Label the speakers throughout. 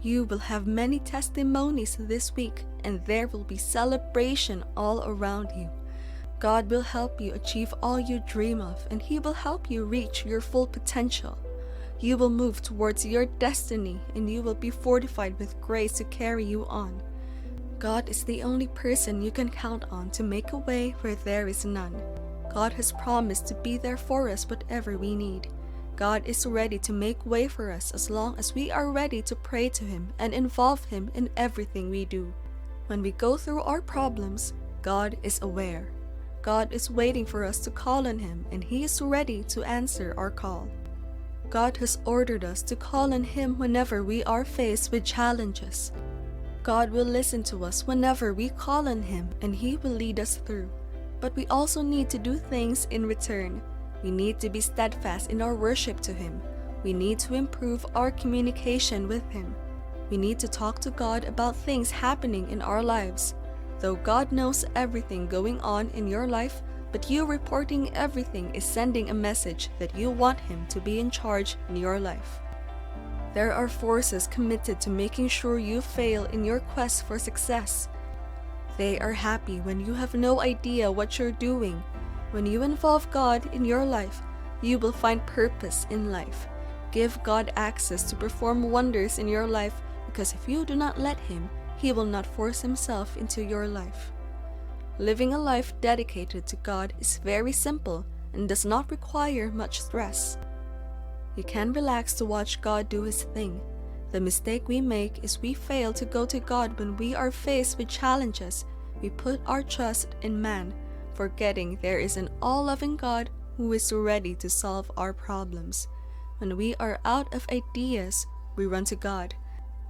Speaker 1: You will have many testimonies this week, and there will be celebration all around you. God will help you achieve all you dream of, and He will help you reach your full potential. You will move towards your destiny, and you will be fortified with grace to carry you on. God is the only person you can count on to make a way where there is none. God has promised to be there for us whatever we need. God is ready to make way for us as long as we are ready to pray to Him and involve Him in everything we do. When we go through our problems, God is aware. God is waiting for us to call on Him, and He is ready to answer our call. God has ordered us to call on Him whenever we are faced with challenges. God will listen to us whenever we call on Him, and He will lead us through. But we also need to do things in return. We need to be steadfast in our worship to Him. We need to improve our communication with Him. We need to talk to God about things happening in our lives. Though God knows everything going on in your life, but you reporting everything is sending a message that you want Him to be in charge in your life. There are forces committed to making sure you fail in your quest for success. They are happy when you have no idea what you're doing. When you involve God in your life, you will find purpose in life. Give God access to perform wonders in your life, because if you do not let Him, He will not force Himself into your life. Living a life dedicated to God is very simple and does not require much stress. You can relax to watch God do His thing. The mistake we make is we fail to go to God when we are faced with challenges. We put our trust in man, forgetting there is an all-loving God who is ready to solve our problems. When we are out of ideas, we run to God.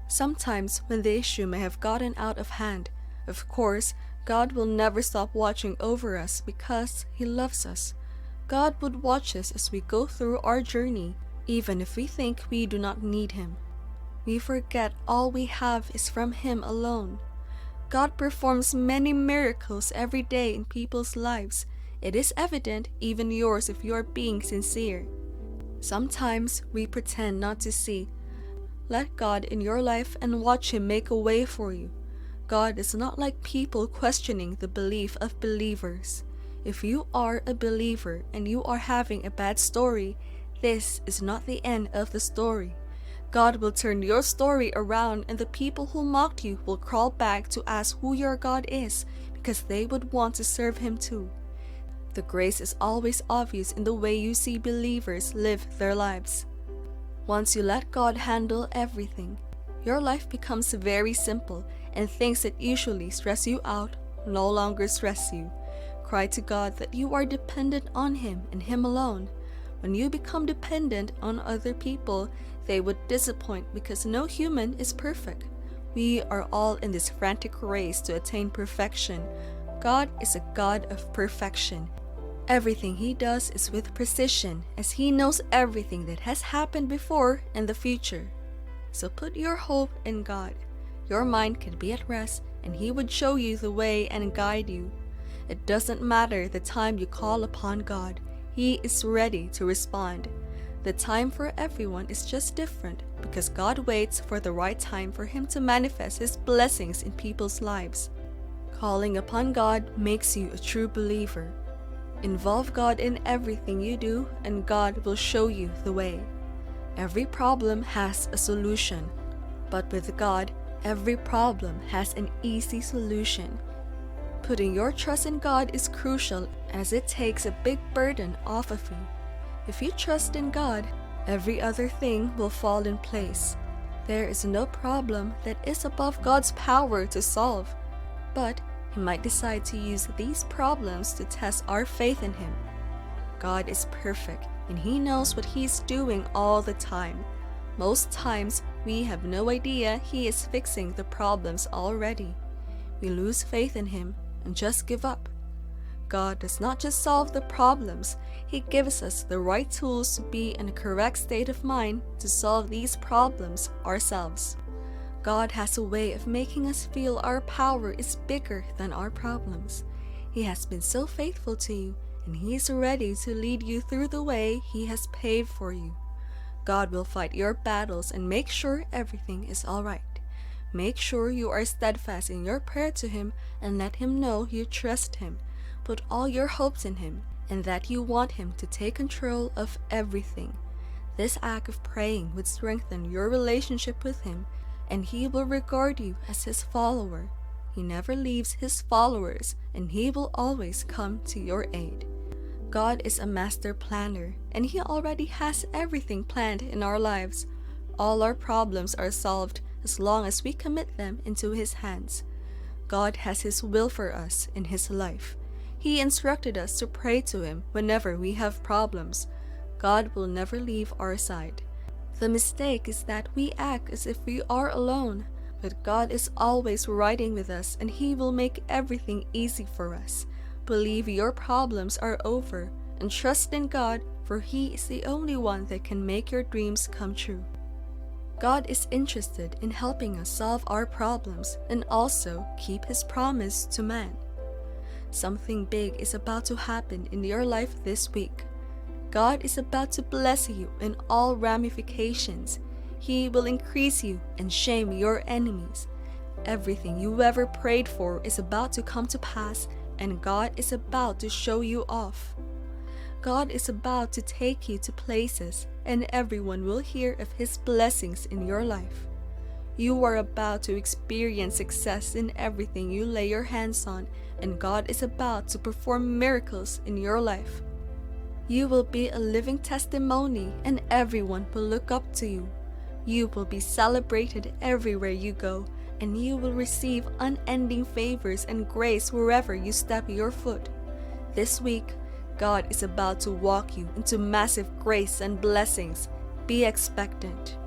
Speaker 1: Sometimes when the issue may have gotten out of hand, of course, God will never stop watching over us because He loves us. God would watch us as we go through our journey, even if we think we do not need Him. We forget all we have is from Him alone. God performs many miracles every day in people's lives. It is evident, even yours if you are being sincere. Sometimes we pretend not to see. Let God in your life and watch Him make a way for you. God is not like people questioning the belief of believers. If you are a believer and you are having a bad story, this is not the end of the story. God will turn your story around, and the people who mocked you will crawl back to ask who your God is, because they would want to serve Him too. The grace is always obvious in the way you see believers live their lives. Once you let God handle everything, your life becomes very simple, and things that usually stress you out no longer stress you. Cry to God that you are dependent on Him and Him alone. When you become dependent on other people, they would disappoint because no human is perfect. We are all in this frantic race to attain perfection. God is a God of perfection. Everything He does is with precision, as He knows everything that has happened before and the future. So put your hope in God. Your mind can be at rest, and He would show you the way and guide you. It doesn't matter the time you call upon God. He is ready to respond. The time for everyone is just different, because God waits for the right time for Him to manifest His blessings in people's lives. Calling upon God makes you a true believer. Involve God in everything you do, and God will show you the way. Every problem has a solution, but with God, every problem has an easy solution. Putting your trust in God is crucial, as it takes a big burden off of you. If you trust in God, every other thing will fall in place. There is no problem that is above God's power to solve, but He might decide to use these problems to test our faith in Him. God is perfect, and He knows what He is doing all the time. Most times, we have no idea He is fixing the problems already. We lose faith in Him and just give up. God does not just solve the problems, He gives us the right tools to be in a correct state of mind to solve these problems ourselves. God has a way of making us feel our power is bigger than our problems. He has been so faithful to you, and He is ready to lead you through the way He has paved for you. God will fight your battles and make sure everything is alright. Make sure you are steadfast in your prayer to Him and let Him know you trust Him. Put all your hopes in Him and that you want Him to take control of everything. This act of praying would strengthen your relationship with Him, and He will regard you as His follower. He never leaves His followers, and He will always come to your aid. God is a master planner, and He already has everything planned in our lives. All our problems are solved as long as we commit them into His hands. God has His will for us in His life. He instructed us to pray to Him whenever we have problems. God will never leave our side. The mistake is that we act as if we are alone, but God is always riding with us, and He will make everything easy for us. Believe your problems are over and trust in God, for He is the only one that can make your dreams come true. God is interested in helping us solve our problems and also keep His promise to man. Something big is about to happen in your life this week. God is about to bless you in all ramifications. He will increase you and shame your enemies. Everything you ever prayed for is about to come to pass, and God is about to show you off. God is about to take you to places, and everyone will hear of His blessings in your life. You are about to experience success in everything you lay your hands on, and God is about to perform miracles in your life. You will be a living testimony, and everyone will look up to you. You will be celebrated everywhere you go, and you will receive unending favors and grace wherever you step your foot. This week, God is about to walk you into massive grace and blessings. Be expectant.